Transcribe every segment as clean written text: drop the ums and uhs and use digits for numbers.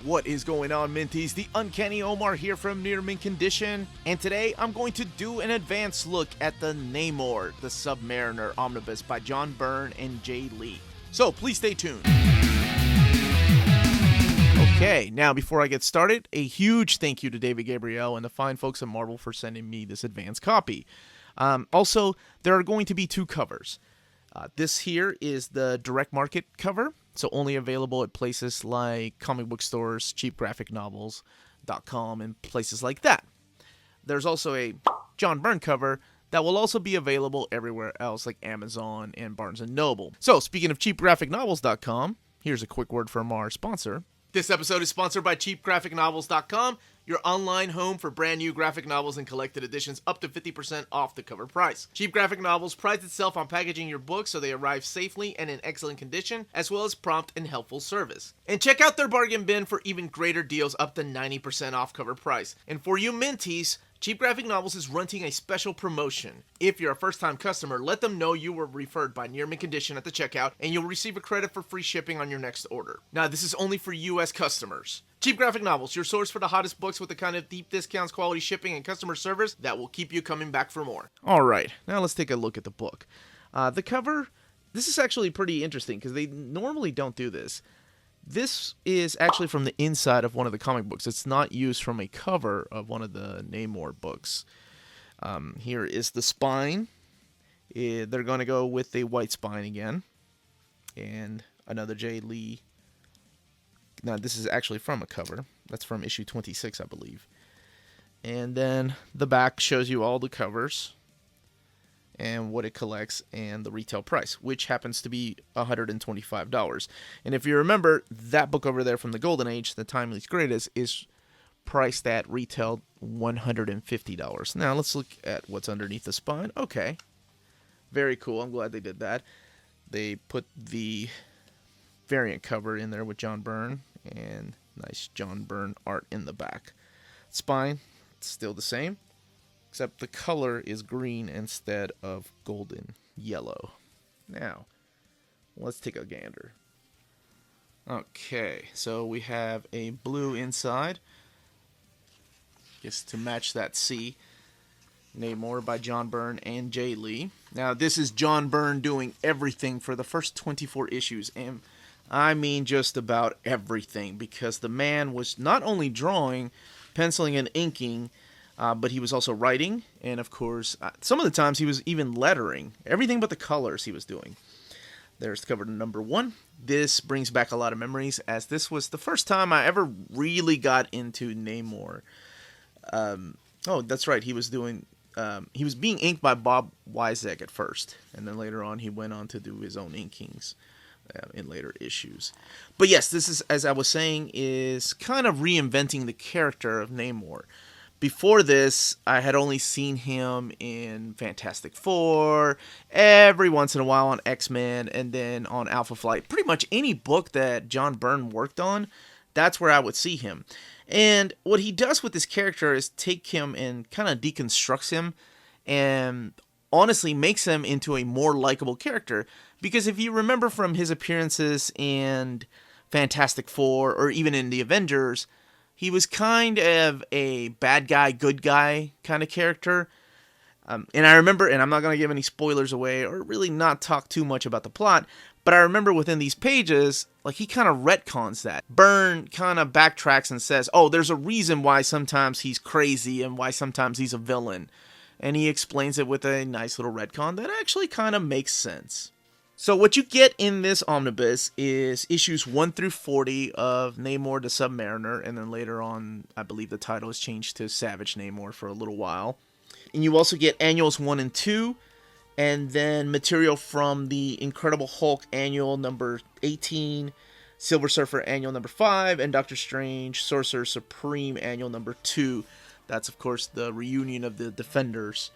What is going on, Minties? The Uncanny Omar here from Near Mint Condition, and today I'm going to do an advanced look at the Namor the Sub Mariner Omnibus by John Byrne and Jae Lee. So please stay tuned. Okay, now before I get started, a huge thank you to David Gabriel and the fine folks at Marvel for sending me this advanced copy. Also, there are going to be two covers. This here is the direct market cover, so only available at places like comic book stores, cheapgraphicnovels.com, and places like that. There's also a John Byrne cover that will also be available everywhere else like Amazon and Barnes & Noble. So, speaking of cheapgraphicnovels.com, here's a quick word from our sponsor. This episode is sponsored by cheapgraphicnovels.com, your online home for brand new graphic novels and collected editions up to 50% off the cover price. Cheap Graphic Novels prides itself on packaging your books so they arrive safely and in excellent condition, as well as prompt and helpful service. And check out their bargain bin for even greater deals up to 90% off cover price. And for you Minties, Cheap Graphic Novels is running a special promotion. If you're a first-time customer, let them know you were referred by Near Mint Condition at the checkout, and you'll receive a credit for free shipping on your next order. Now, this is only for U.S. customers. Cheap Graphic Novels, your source for the hottest books with the kind of deep discounts, quality shipping, and customer service that will keep you coming back for more. Alright, now let's take a look at the book. The cover, this is actually pretty interesting because they normally don't do this. This is actually from the inside of one of the comic books. It's not used from a cover of one of the Namor books. Here is the spine. They're going to go with a white spine again. And another Jae Lee. Now, this is actually from a cover. That's from issue 26, I believe. And then the back shows you all the covers and what it collects and the retail price, which happens to be $125. And if you remember, that book over there from the Golden Age, The Timeless Greatest, is priced at retail $150. Now, let's look at what's underneath the spine. Okay. Very cool. I'm glad they did that. They put the variant cover in there with John Byrne and nice John Byrne art in the back. Spine, still the same, except the color is green instead of golden yellow. Now, let's take a gander. Okay, so we have a blue inside. Just to match that C. Namor by John Byrne and Jae Lee. Now, this is John Byrne doing everything for the first 24 issues, and I mean just about everything, because the man was not only drawing, penciling, and inking, but he was also writing, and of course, some of the times he was even lettering. Everything but the colors he was doing. There's cover number 1. This brings back a lot of memories, as this was the first time I ever really got into Namor. Oh, that's right, he was being inked by Bob Wyzek at first, and then later on he went on to do his own inkings in later issues. But yes, this is, as I was saying, is kind of reinventing the character of Namor. Before this, I had only seen him in Fantastic Four, every once in a while on X-Men, and then on Alpha Flight. Pretty much any book that John Byrne worked on, that's where I would see him. And what he does with this character is take him and kind of deconstructs him and honestly makes him into a more likable character. Because if you remember from his appearances in Fantastic Four or even in the Avengers, he was kind of a bad guy, good guy kind of character. And I remember, and I'm not going to give any spoilers away or really not talk too much about the plot, but I remember within these pages, like, he kind of retcons that. Byrne kind of backtracks and says, oh, there's a reason why sometimes he's crazy and why sometimes he's a villain. And he explains it with a nice little retcon that actually kind of makes sense. So what you get in this omnibus is issues 1 through 40 of Namor the Sub Mariner, and then later on, I believe the title is changed to Savage Namor for a little while. And you also get annuals 1 and 2, and then material from the Incredible Hulk annual number 18, Silver Surfer annual number 5, and Doctor Strange Sorcerer Supreme annual number 2. That's, of course, the reunion of the Defenders.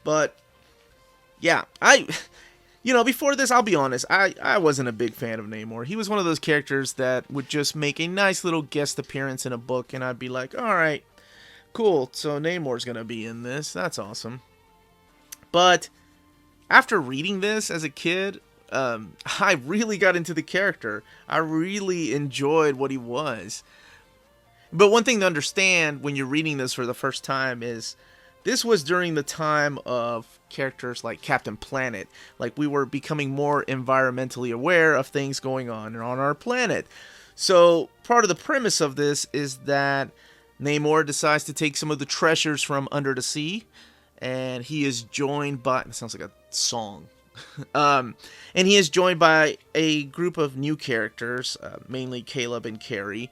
But, yeah, before this, I'll be honest, I wasn't a big fan of Namor. He was one of those characters that would just make a nice little guest appearance in a book, and I'd be like, alright, cool, so Namor's gonna be in this, that's awesome. But after reading this as a kid, I really got into the character. I really enjoyed what he was. But one thing to understand when you're reading this for the first time is this was during the time of characters like Captain Planet. Like, we were becoming more environmentally aware of things going on our planet. So part of the premise of this is that Namor decides to take some of the treasures from under the sea, and he is joined by, it sounds like a song, and he is joined by a group of new characters, mainly Caleb and Carrie,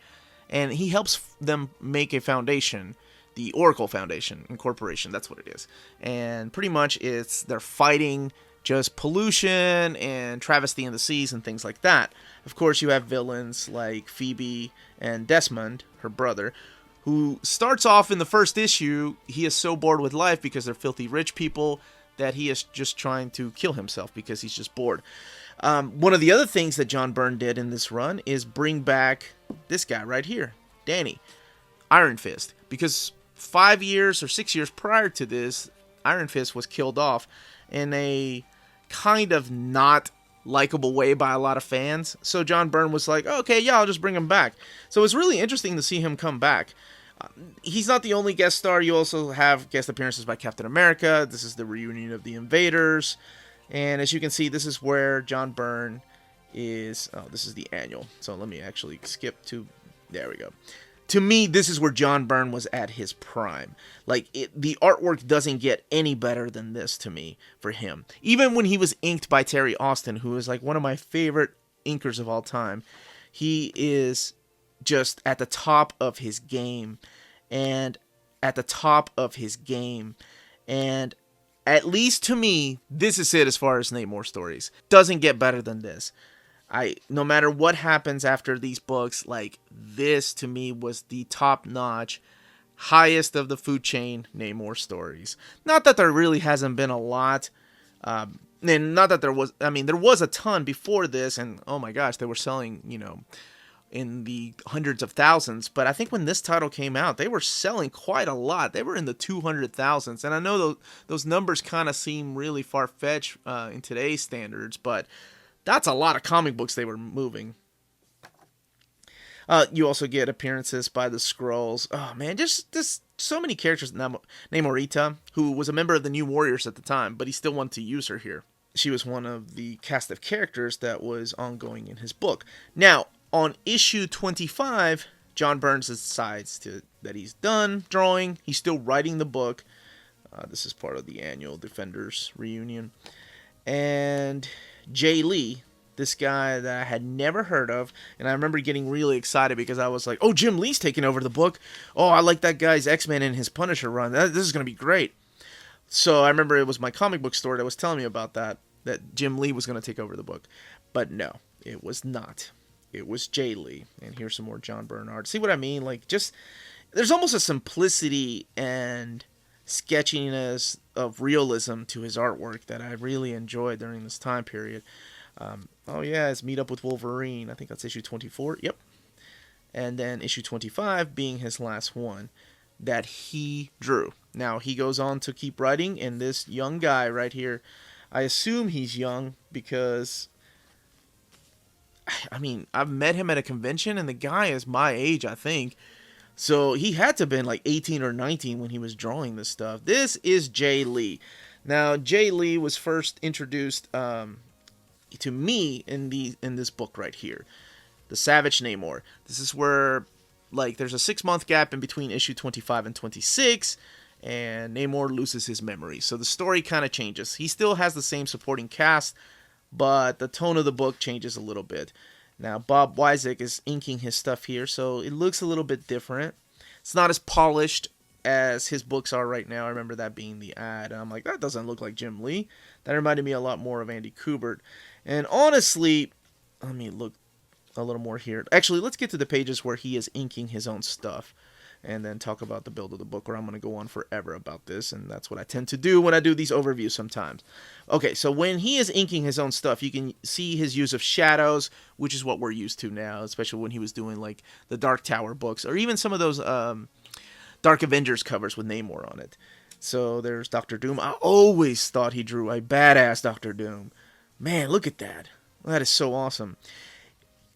and he helps them make a foundation, the Oracle Foundation Incorporation, that's what it is. And pretty much they're fighting just pollution and travesty in the seas and things like that. Of course, you have villains like Phoebe and Desmond, her brother, who starts off in the first issue, he is so bored with life because they're filthy rich people that he is just trying to kill himself because he's just bored. One of the other things that John Byrne did in this run is bring back this guy right here, Danny, Iron Fist, because 5 years or 6 years prior to this, Iron Fist was killed off in a kind of not likable way by a lot of fans. So John Byrne was like, okay, yeah, I'll just bring him back. So it's really interesting to see him come back. He's not the only guest star. You also have guest appearances by Captain America. This is the reunion of the Invaders. And as you can see, this is where John Byrne is. Oh, this is the annual. So let me actually skip to. There we go. To me, this is where John Byrne was at his prime. Like, the artwork doesn't get any better than this to me for him. Even when he was inked by Terry Austin, who is like one of my favorite inkers of all time, he is just at the top of his game. And at the top of his game. And at least to me, this is it as far as Namor stories. Doesn't get better than this. No matter what happens after these books, like, this to me was the top-notch, highest of the food chain Namor stories. Not that there really hasn't been a lot, and not that there was, I mean, there was a ton before this, and oh my gosh, they were selling, in the hundreds of thousands, but I think when this title came out, they were selling quite a lot. They were in the 200,000s, and I know those numbers kind of seem really far-fetched in today's standards, but that's a lot of comic books they were moving. You also get appearances by the Skrulls. Oh man, just so many characters. Namorita, who was a member of the New Warriors at the time, but he still wanted to use her here. She was one of the cast of characters that was ongoing in his book. Now, on issue 25, John Byrne decides that he's done drawing. He's still writing the book. This is part of the annual Defenders reunion. And Jae Lee, this guy that I had never heard of, and I remember getting really excited because I was like, oh, Jim Lee's taking over the book. Oh, I like that guy's X-Men and his Punisher run. This is going to be great. So I remember it was my comic book store that was telling me about that Jim Lee was going to take over the book. But no, it was not. It was Jae Lee. And here's some more John Byrne art. See what I mean? Like, just, there's almost a simplicity and sketchiness of realism to his artwork that I really enjoyed during this time period. Oh yeah, it's Meet Up with Wolverine. I think that's issue 24. Yep. And then issue 25 being his last one that he drew. Now, he goes on to keep writing, and this young guy right here, I assume he's young because, I mean, I've met him at a convention, and the guy is my age, I think. So he had to have been like 18 or 19 when he was drawing this stuff. This is Jae Lee. Now, Jae Lee was first introduced to me in this book right here, The Savage Namor. This is where, like, there's a 6-month gap in between issue 25 and 26, and Namor loses his memory. So the story kind of changes. He still has the same supporting cast, but the tone of the book changes a little bit. Now, Bob Wyzek is inking his stuff here, so it looks a little bit different. It's not as polished as his books are right now. I remember that being the ad, and I'm like, that doesn't look like Jim Lee. That reminded me a lot more of Andy Kubert. And honestly, let me look a little more here. Actually, let's get to the pages where he is inking his own stuff, and then talk about the build of the book, or I'm going to go on forever about this, and that's what I tend to do when I do these overviews sometimes. Okay, so when he is inking his own stuff, you can see his use of shadows, which is what we're used to now, especially when he was doing, like, the Dark Tower books, or even some of those Dark Avengers covers with Namor on it. So there's Dr. Doom. I always thought he drew a badass Dr. Doom. Man, look at that. That is so awesome.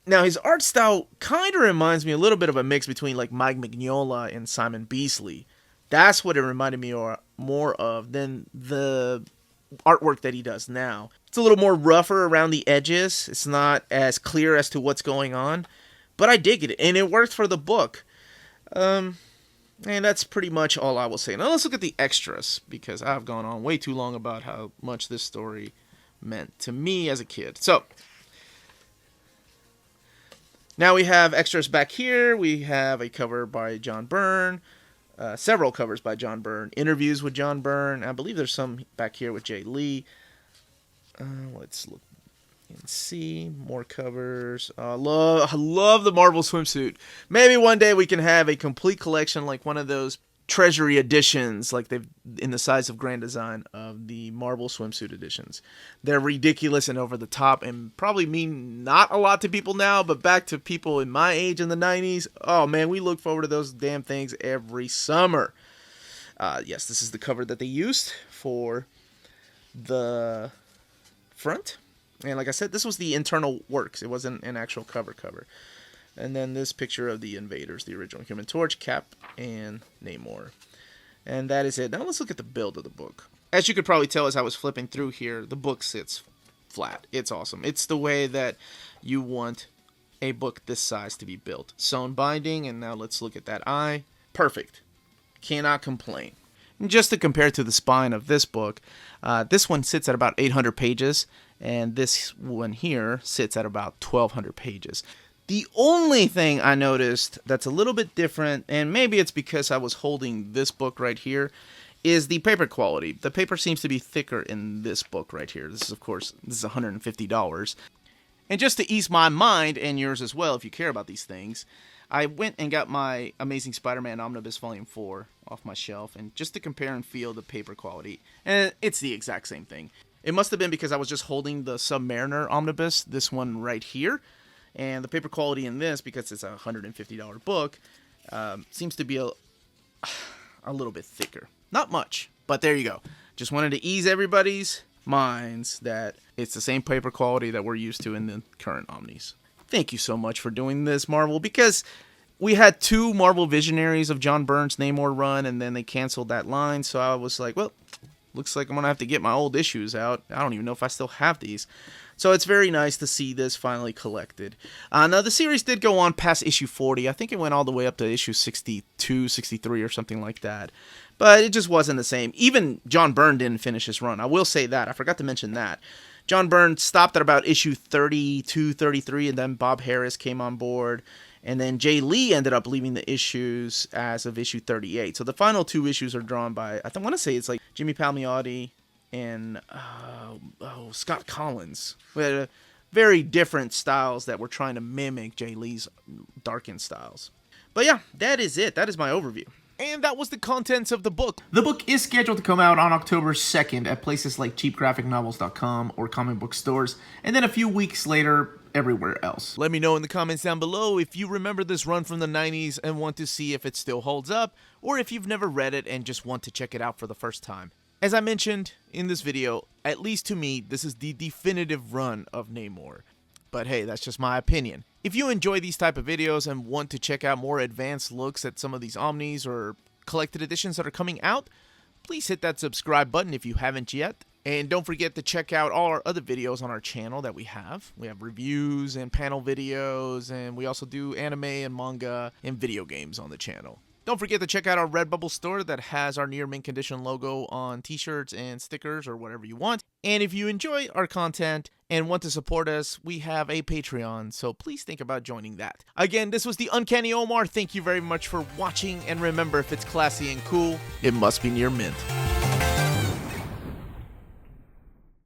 Now, his art style kind of reminds me a little bit of a mix between like Mike Mignola and Simon Beasley. That's what it reminded me more of than the artwork that he does now. It's a little more rougher around the edges. It's not as clear as to what's going on. But I dig it, and it worked for the book. And that's pretty much all I will say. Now let's look at the extras, because I've gone on way too long about how much this story meant to me as a kid. So, now we have extras back here. We have a cover by John Byrne, several covers by John Byrne, interviews with John Byrne. I believe there's some back here with Jae Lee. Let's look and see more covers. I love the Marvel swimsuit. Maybe one day we can have a complete collection, like one of those treasury editions, like they've in the size of Grand Design of the Marvel swimsuit editions. They're ridiculous and over the top, and probably mean not a lot to people now, but back to people in my age in the 90s, oh man, we look forward to those damn things every summer. Yes, this is the cover that they used for the front. And like I said, this was the internal works. It wasn't an actual cover. And then this picture of the Invaders, the original Human Torch, Cap, and Namor. And that is it. Now let's look at the build of the book. As you could probably tell as I was flipping through here, the book sits flat. It's awesome. It's the way that you want a book this size to be built. Sewn binding, and now let's look at that eye. Perfect. Cannot complain. And just to compare to the spine of this book, this one sits at about 800 pages, and this one here sits at about 1,200 pages. The only thing I noticed that's a little bit different, and maybe it's because I was holding this book right here, is the paper quality. The paper seems to be thicker in this book right here. This is, of course, this is $150. And just to ease my mind, and yours as well, if you care about these things, I went and got my Amazing Spider-Man Omnibus Volume 4 off my shelf, and just to compare and feel the paper quality, and it's the exact same thing. It must have been because I was just holding the Sub Mariner Omnibus, this one right here, and the paper quality in this, because it's a $150 book, seems to be a little bit thicker. Not much, but there you go. Just wanted to ease everybody's minds that it's the same paper quality that we're used to in the current Omnis. Thank you so much for doing this, Marvel, because we had 2 Marvel Visionaries of John Byrne's Namor run, and then they canceled that line, so I was like, well, looks like I'm going to have to get my old issues out. I don't even know if I still have these. So it's very nice to see this finally collected. Now, the series did go on past issue 40. I think it went all the way up to issue 62, 63, or something like that. But it just wasn't the same. Even John Byrne didn't finish his run. I will say that. I forgot to mention that. John Byrne stopped at about issue 32, 33, and then Bob Harris came on board. And then Jae Lee ended up leaving the issues as of issue 38. So the final 2 issues are drawn by, I want to say it's like Jimmy Palmiotti and Scott Collins. We had very different styles that were trying to mimic Jae Lee's darkened styles. But yeah, that is it. That is my overview. And that was the contents of the book. The book is scheduled to come out on October 2nd at places like cheapgraphicnovels.com or comic book stores, and then a few weeks later everywhere else. Let me know in the comments down below if you remember this run from the 90s and want to see if it still holds up, or if you've never read it and just want to check it out for the first time. As I mentioned in this video, at least to me, this is the definitive run of Namor. But hey, that's just my opinion. If you enjoy these type of videos and want to check out more advanced looks at some of these Omnis or collected editions that are coming out, please hit that subscribe button if you haven't yet. And don't forget to check out all our other videos on our channel that we have. We have reviews and panel videos, and we also do anime and manga and video games on the channel. Don't forget to check out our Redbubble store that has our near mint condition logo on t-shirts and stickers or whatever you want. And if you enjoy our content and want to support us, we have a Patreon, so please think about joining that. Again, this was the Uncanny Omar. Thank you very much for watching, and remember, if it's classy and cool, it must be near mint.